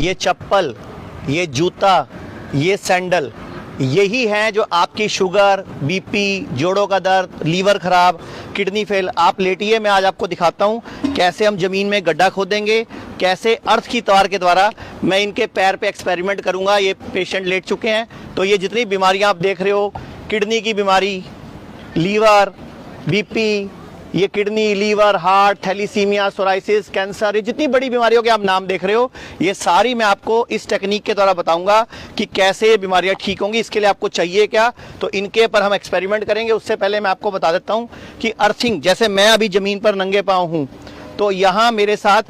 ये चप्पल, ये जूता, ये सैंडल, यही हैं जो आपकी शुगर, बीपी, जोड़ों का दर्द, लीवर खराब, किडनी फेल। आप लेटिए, मैं आज आपको दिखाता हूँ कैसे हम ज़मीन में गड्ढा खोदेंगे, कैसे अर्थ की तार के द्वारा मैं इनके पैर पे एक्सपेरिमेंट करूँगा। ये पेशेंट लेट चुके हैं। तो ये जितनी बीमारियाँ आप देख रहे हो, किडनी की बीमारी, लीवर, बीपी, ये kidney, liver, heart, thalassemia, psoriasis, cancer, ये जितनी बड़ी बीमारियों के आप नाम देख रहे हो, ये सारी मैं आपको इस टेक्निक के द्वारा बताऊंगा कि कैसे ये बीमारियां ठीक होंगी। इसके लिए आपको चाहिए क्या, तो इनके पर हम एक्सपेरिमेंट करेंगे। उससे पहले मैं आपको बता देता हूं कि अर्थिंग, जैसे मैं अभी ज़मीन पर नंगे पाँव हूँ, तो यहाँ मेरे साथ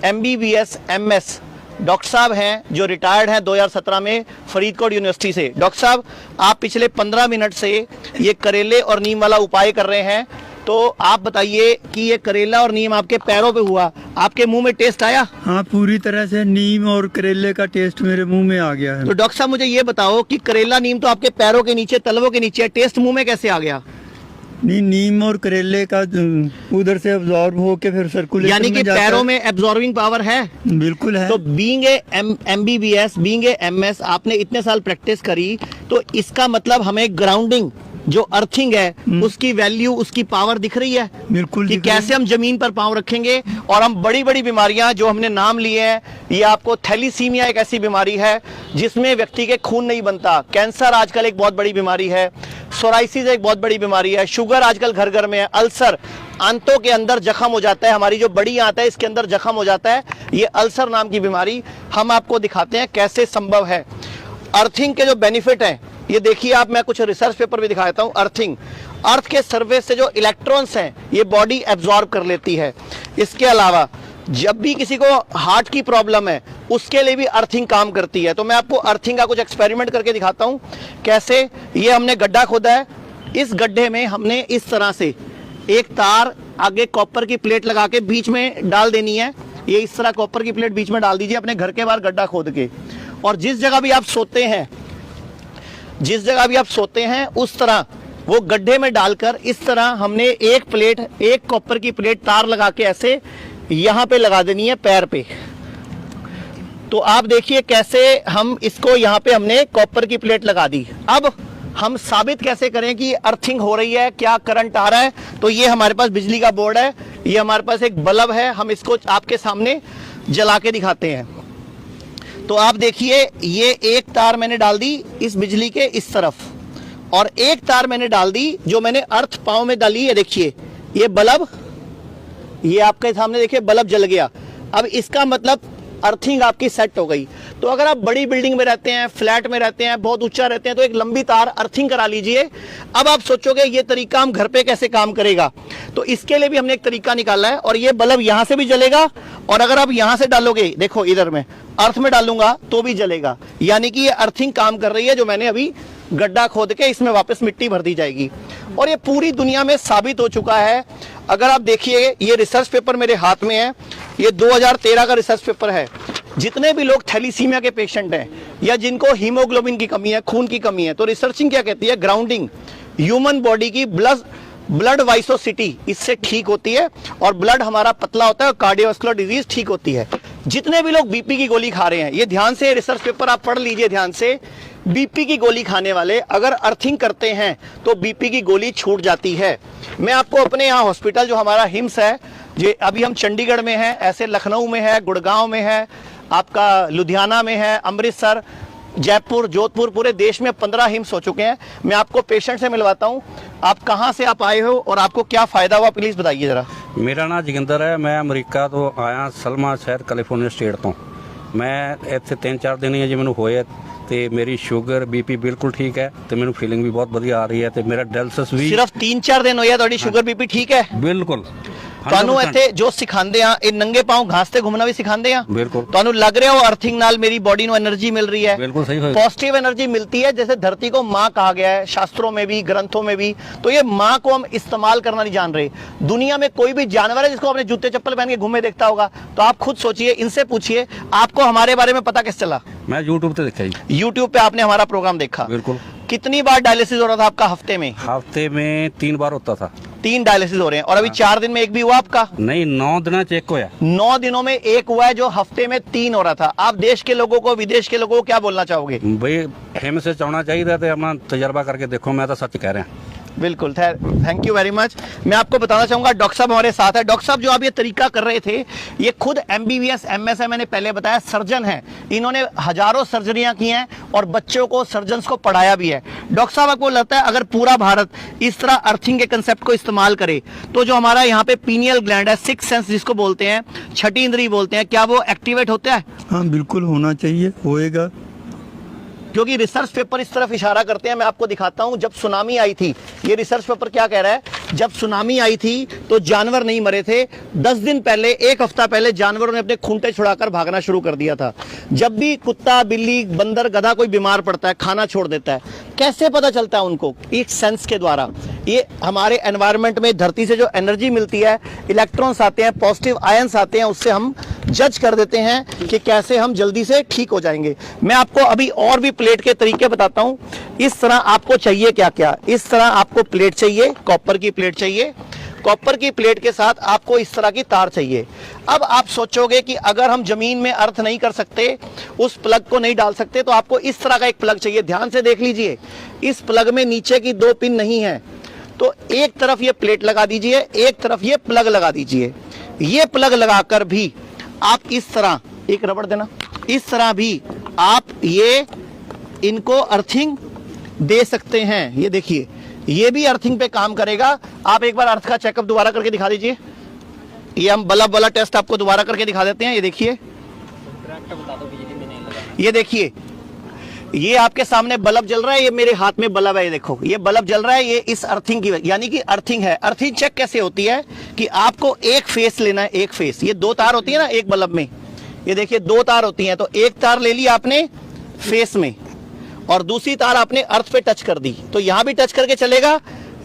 MBBS MS डॉक्टर साहब हैं जो रिटायर्ड हैं 2017 में फरीदकोट यूनिवर्सिटी से। डॉक्टर साहब, आप पिछले 15 मिनट से ये करेले और नीम वाला उपाय कर रहे हैं, तो आप बताइए कि ये करेला और नीम आपके पैरों पे हुआ, आपके मुंह में टेस्ट आया? हाँ, पूरी तरह से नीम और करेले का टेस्ट मेरे मुंह में आ गया है। तो डॉक्टर साहब मुझे ये बताओ कि करेला नीम तो आपके पैरों के नीचे, तलवों के नीचे है, टेस्ट मुंह में कैसे आ गया? नीम और करेले का उधर से अब्जॉर्ब होके फिर सर्कुलेशन, यानी कि पैरों में एब्जॉर्बिंग पावर है। बिल्कुल है। तो being a MBBS, being a MS, आपने इतने साल प्रैक्टिस करी, तो इसका मतलब हमें ग्राउंडिंग, जो अर्थिंग है, उसकी वैल्यू, उसकी पावर दिख रही है। बिल्कुल कि कैसे हम जमीन पर पांव रखेंगे और हम बड़ी बड़ी बीमारियां जो हमने नाम लिए हैं, ये आपको थैलीसीमिया एक ऐसी बीमारी है जिसमें व्यक्ति के खून नहीं बनता, कैंसर आजकल एक बहुत बड़ी बीमारी है, सोराइसिस एक बहुत बड़ी बीमारी है, शुगर आजकल घर घर में है, अल्सर, आंतों के अंदर जख्म हो जाता है, हमारी जो बड़ी आंत है इसके अंदर जख्म हो जाता है, ये अल्सर नाम की बीमारी। हम आपको दिखाते हैं कैसे संभव है। अर्थिंग के जो बेनिफिट हैं, ये देखिए आप, मैं कुछ रिसर्च पेपर भी दिखाता हूँ। अर्थिंग, अर्थ के सरफेस से जो इलेक्ट्रॉन्स हैं ये बॉडी एब्जॉर्ब कर लेती है। इसके अलावा जब भी किसी को हार्ट की प्रॉब्लम है उसके लिए भी अर्थिंग काम करती है। तो मैं आपको अर्थिंग का कुछ एक्सपेरिमेंट करके दिखाता हूँ कैसे। ये हमने गड्ढा खोदा है, इस गड्ढे में हमने इस तरह से एक तार आगे कॉपर की प्लेट लगा के बीच में डाल देनी है। ये इस तरह कॉपर की प्लेट बीच में डाल दीजिए अपने घर के बाहर गड्ढा खोद के, और जिस जगह भी आप सोते हैं, जिस जगह भी आप सोते हैं उस तरह वो गड्ढे में डालकर इस तरह हमने एक प्लेट, एक कॉपर की प्लेट तार लगा के ऐसे यहां पे लगा देनी है पैर पे। तो आप देखिए कैसे हम इसको यहां पे हमने कॉपर की प्लेट लगा दी। अब हम साबित कैसे करें कि अर्थिंग हो रही है, क्या करंट आ रहा है। तो ये हमारे पास बिजली का बोर्ड है, ये हमारे पास एक बल्ब है, हम इसको आपके सामने जला के दिखाते हैं। तो आप देखिए, ये एक तार मैंने डाल दी इस बिजली के इस तरफ, और एक तार मैंने डाल दी जो मैंने अर्थ पांव में डाली है। देखिए ये बल्ब, ये आपके सामने देखिए बल्ब जल गया। अब इसका मतलब अर्थिंग आपकी सेट हो गई। तो अगर आप बड़ी बिल्डिंग में रहते हैं, फ्लैट में रहते हैं, बहुत ऊंचा रहते हैं, तो एक लंबी तार अर्थिंग करा लीजिए। अब आप सोचोगे ये तरीका हम घर पे कैसे काम करेगा, तो इसके लिए भी हमने एक तरीका निकाला है। और ये बल्ब यहां से भी जलेगा, और अगर आप यहां से डालोगे, देखो इधर में अर्थ में डालूंगा तो भी जलेगा। यानी कि ये अर्थिंग काम कर रही है, जो मैंने अभी गड्ढा खोद के इसमें वापस मिट्टी भर दी जाएगी। और ये पूरी दुनिया में साबित हो चुका है। अगर आप देखिए, ये रिसर्च पेपर मेरे हाथ में है, ये 2013 का रिसर्च पेपर है। जितने भी लोग थैलीसीमिया के पेशेंट हैं या जिनको हीमोग्लोबिन की कमी है, खून की कमी है, तो रिसर्चिंग क्या कहती है, ग्राउंडिंग ह्यूमन बॉडी की ब्लड वाइसोसिटी इससे ठीक होती है, और ब्लड हमारा पतला होता है और कार्डियोवास्कुलर डिजीज ठीक होती है। जितने भी लोग बीपी की गोली खा रहे हैं, ये ध्यान से रिसर्च पेपर आप पढ़ लीजिए ध्यान से, बीपी की गोली खाने वाले अगर अर्थिंग करते हैं तो बीपी की गोली छूट जाती है। मैं आपको अपने यहाँ हॉस्पिटल जो हमारा हिम्स है, ये अभी हम चंडीगढ़ में है, ऐसे लखनऊ में है, गुड़गांव में है, आपका लुधियाना में है, अमृतसर, जयपुर, जोधपुर, पूरे देश में 15 हिम्स हो चुके हैं। मैं आपको पेशेंट से मिलवाता हूँ। आप कहाँ से आप आए हो और आपको क्या फायदा हुआ, प्लीज बताइए जरा। मेरा नाम जोगिंदर है, मैं अमरीका तो आया, सलमा शहर कैलिफोर्निया स्टेट तो। मैं ਇੱਥੇ 3-4 दिन ही जी मैंने होए, ਤੇ मेरी शुगर बीपी बिल्कुल ठीक है, ਤੇ ਮੈਨੂੰ फीलिंग भी बहुत बढ़िया आ रही है, ਤੇ मेरा डायलिसिस भी सिर्फ 3-4 दिन होया ਤੁਹਾਡੀ शुगर बीपी ठीक है? बिल्कुल। ਤੁਹਾਨੂੰ ਇੱਥੇ ਜੋ ਸਿਖਾਉਂਦੇ ਆ, ਇਹ ਨੰਗੇ ਪਾँव घास ਤੇ घूमना भी सिखाते हैं? बिल्कुल। ਤੁਹਾਨੂੰ लग रहा हो अर्थिंग नाल मेरी बॉडी ਨੂੰ एनर्जी मिल रही है? बिल्कुल सही है। पॉजिटिव एनर्जी मिलती है, जैसे धरती को माँ कहा गया है शास्त्रों में भी, ग्रंथों में भी। तो ये माँ को हम इस्तेमाल करना नहीं जान रहे। दुनिया में कोई भी जानवर है जिसको अपने जूते चप्पल पहन के घूमे देखता होगा? तो आप खुद सोचिए, इनसे पूछिए, आपको हमारे बारे में पता कैसे चला? मैं यूट्यूब पे देखा जी। यूट्यूब पे आपने हमारा प्रोग्राम देखा? बिल्कुल। कितनी बार डायलिसिस हो रहा था आपका हफ्ते में? हफ्ते में 3 बार होता था। 3 डायलिसिस हो रहे हैं और अभी 4 दिन में एक भी हुआ आपका? नहीं 9 दिन चेक होया 9 दिनों में एक हुआ है, जो हफ्ते में 3 हो रहा था। आप देश के लोगों को, विदेश के लोगों को क्या बोलना चाहोगे? ਬਈ ਹਿੰਮ ਸੇ ਚਾਉਣਾ ਚਾਹੀਦਾ ਤੇ ਆਪਣਾ ਤਜਰਬਾ ਕਰਕੇ ਦੇਖੋ मैं तो सच कह रहा बिल्कुल, थैंक यू वेरी मच। मैं आपको बताना चाहूंगा, डॉक्टर साहब हमारे साथ है। डॉक्टर साहब, जो आप ये तरीका कर रहे थे, ये खुद MBBS MS है, मैंने पहले बताया, सर्जन है। इन्होंने हजारों सर्जरियां की हैं और बच्चों को, सर्जन्स को पढ़ाया भी है। डॉक्टर साहब, आपको लगता है अगर पूरा भारत इस तरह अर्थिंग के कंसेप्ट को इस्तेमाल करे तो जो हमारा यहाँ पे पीनियल ग्लैंड है, सिक्स सेंस जिसको बोलते हैं, छठी इंद्री बोलते हैं, क्या वो एक्टिवेट होता है? हाँ बिल्कुल होना चाहिए, होएगा। क्योंकि रिसर्च पेपर इस तरफ इशारा करते हैं। मैं आपको दिखाता हूं, जब सुनामी आई थी, ये रिसर्च पेपर क्या कह रहा है, जब सुनामी आई थी तो जानवर नहीं मरे थे। 10 दिन पहले, 1 हफ्ता पहले जानवरों ने अपने खूंटे छुड़ाकर भागना शुरू कर दिया था। जब भी कुत्ता, बिल्ली, बंदर, गधा कोई बीमार पड़ता है, खाना छोड़ देता है, कैसे पता चलता है उनको? एक सेंस के द्वारा। ये हमारे एनवायरनमेंट में, धरती से जो एनर्जी मिलती है, इलेक्ट्रॉन्स आते हैं, पॉजिटिव आयंस आते हैं, उससे हम जज कर देते हैं कि कैसे हम जल्दी से ठीक हो जाएंगे। मैं आपको अभी और भी प्लेट के तरीके बताता हूं। इस तरह आपको चाहिए क्या क्या, इस तरह आपको प्लेट चाहिए, कॉपर की प्लेट चाहिए। कॉपर की प्लेट के साथ आपको इस तरह की तार चाहिए। अब आप सोचोगे कि अगर हम जमीन में अर्थ नहीं कर सकते, उस प्लग को नहीं डाल सकते, तो आपको इस तरह का एक प्लग चाहिए। ध्यान से देख लीजिए, इस प्लग में नीचे की 2 पिन नहीं है, तो एक तरफ ये प्लेट लगा दीजिए, एक तरफ ये प्लग लगा दीजिए। ये प्लग लगाकर भी आप इस तरह, एक रबड़ देना, इस तरह भी आप ये इनको अर्थिंग दे सकते हैं। ये देखिए, ये भी अर्थिंग पे काम करेगा। आप एक बार अर्थ का चेकअप दोबारा करके दिखा दीजिए। ये हम बल्ब वाला टेस्ट आपको दोबारा करके दिखा देते हैं। ये देखिए, ये देखिए, ये आपके सामने बल्ब जल रहा है, ये मेरे हाथ में बल्ब है, ये देखो, ये बल्ब जल रहा है। ये इस अर्थिंग की, यानी कि अर्थिंग है। अर्थिंग चेक कैसे होती है कि आपको एक फेस लेना है, एक फेस। ये 2 तार होती है ना एक बल्ब में, ये देखिए 2 तार होती हैं, तो एक तार ले ली आपने फेस में और दूसरी तार आपने अर्थ पे टच कर दी, तो यहां भी टच करके चलेगा,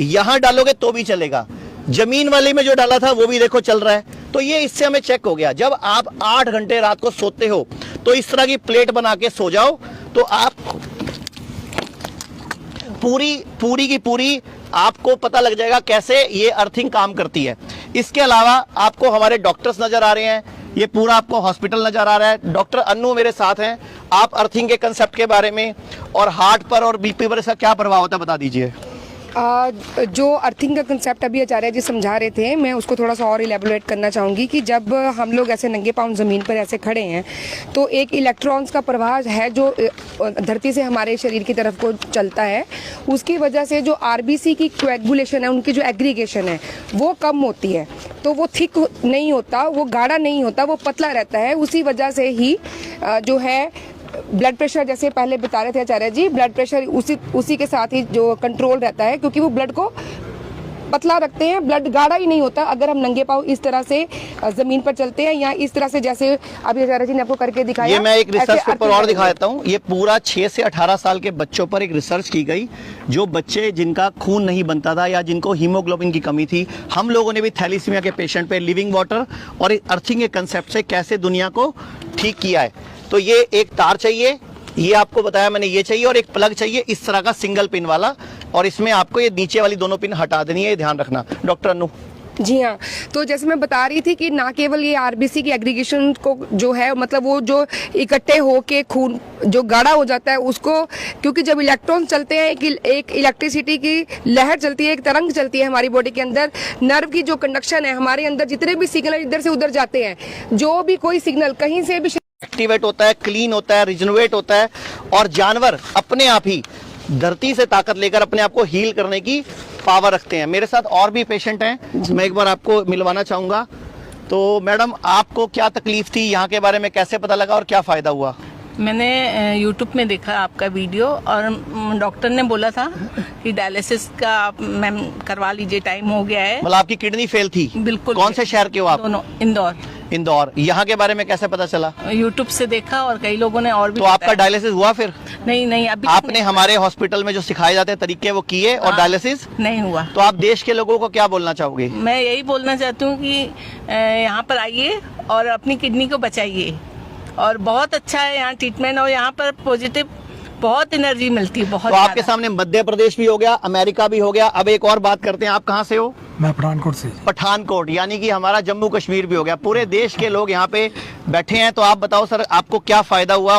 यहां डालोगे तो भी चलेगा। जमीन वाले में जो डाला था वो भी देखो चल रहा है। तो ये इससे हमें चेक हो गया। जब आप 8 घंटे रात को सोते हो तो इस तरह की प्लेट बना के सो जाओ, तो आप पूरी की पूरी आपको पता लग जाएगा कैसे ये अर्थिंग काम करती है। इसके अलावा आपको हमारे डॉक्टर्स नजर आ रहे हैं, ये पूरा आपको हॉस्पिटल नजर आ रहा है। डॉक्टर अन्नू मेरे साथ हैं। आप अर्थिंग के कंसेप्ट के बारे में और हार्ट पर और बीपी पर इसका क्या प्रभाव होता है बता दीजिए। जो अर्थिंग का कंसेप्ट अभी आचार्य जी समझा रहे थे, मैं उसको थोड़ा सा और इलेबोरेट करना चाहूँगी कि जब हम लोग ऐसे नंगे पाँव ज़मीन पर ऐसे खड़े हैं तो एक इलेक्ट्रॉन्स का प्रवाह है जो धरती से हमारे शरीर की तरफ को चलता है। उसकी वजह से जो RBC की कोएगुलेशन है, उनकी जो एग्रीगेशन है वो कम होती है, तो वो थिक नहीं होता, वो गाढ़ा नहीं होता, वो पतला रहता है। उसी वजह से ही जो है ब्लड प्रेशर, जैसे पहले बता रहे थे आचार्य जी, ब्लड प्रेशर उसी के साथ ही जो कंट्रोल रहता है, क्योंकि वो ब्लड को पतला रखते हैं, ब्लड गाढ़ा ही नहीं होता अगर हम नंगे पाँव इस तरह से जमीन पर चलते हैं या इस तरह से जैसे अभी आचार्य जी ने आपको करके दिखाया। ये मैं एक रिसर्च पेपर और दिखा देता हूँ। ये पूरा 6 से 18 साल के बच्चों पर एक रिसर्च की गई, जो बच्चे जिनका खून नहीं बनता था या जिनको हीमोग्लोबिन की कमी थी। हम लोगों ने भी थैलीसीमिया के पेशेंट पे लिविंग वाटर और अर्थिंग के कंसेप्ट से कैसे दुनिया को ठीक किया है। तो ये एक तार चाहिए, ये आपको बताया मैंने, ये चाहिए, और एक प्लग चाहिए इस तरह का सिंगल पिन वाला, और इसमें आपको ये नीचे वाली दोनों पिन हटा देनी है, ये ध्यान रखना। डॉक्टर अनु। जी हाँ, तो जैसे मैं बता रही थी कि ना केवल ये RBC की एग्रीगेशन को जो है, मतलब वो जो इकट्ठे हो के खून जो गाढ़ा हो जाता है उसको, क्योंकि जब इलेक्ट्रॉन चलते हैं, एक इलेक्ट्रिसिटी की लहर चलती है, एक तरंग चलती है हमारी बॉडी के अंदर, नर्व की जो कंडक्शन है, हमारे अंदर जितने भी सिग्नल इधर से उधर जाते हैं, जो भी कोई सिग्नल कहीं से भी एक्टिवेट होता है, क्लीन होता है, रिजनरेट होता है, और जानवर अपने आप ही धरती से ताकत लेकर अपने आप को हील करने की पावर रखते हैं। मेरे साथ और भी पेशेंट हैं, मैं एक बार आपको मिलवाना चाहूंगा। तो मैडम, आपको क्या तकलीफ थी, यहाँ के बारे में कैसे पता लगा और क्या फायदा हुआ? मैंने YouTube में देखा आपका वीडियो, और डॉक्टर ने बोला था कि डायलिसिस का आप मैम करवा लीजिए, टाइम हो गया है। मतलब आपकी किडनी फेल थी? बिल्कुल। कौन से शहर के हो आप? दोनों। इंदौर। इंदौर। यहाँ के बारे में कैसे पता चला? YouTube से देखा और कई लोगों ने और भी। तो आपका डायलिसिस हुआ फिर? नहीं, अभी आपने हमारे हॉस्पिटल में जो सिखाए जाते हैं तरीके वो किए और डायलिसिस नहीं हुआ। तो आप देश के लोगों को क्या बोलना चाहोगे? मैं यही बोलना चाहती हूँ कि यहाँ पर आइए और अपनी किडनी को बचाइए, और बहुत अच्छा है यहाँ ट्रीटमेंट, और यहाँ पर पॉजिटिव बहुत एनर्जी मिलती है, बहुत तो आपके ज्यादा। सामने मध्य प्रदेश भी हो गया, अमेरिका भी हो गया, अब एक और बात करते हैं, आप कहाँ से हो? मैं पठानकोट से। पठानकोट, यानी कि हमारा जम्मू कश्मीर भी हो गया, पूरे देश के लोग यहाँ पे बैठे हैं। तो आप बताओ सर, आपको क्या फायदा हुआ?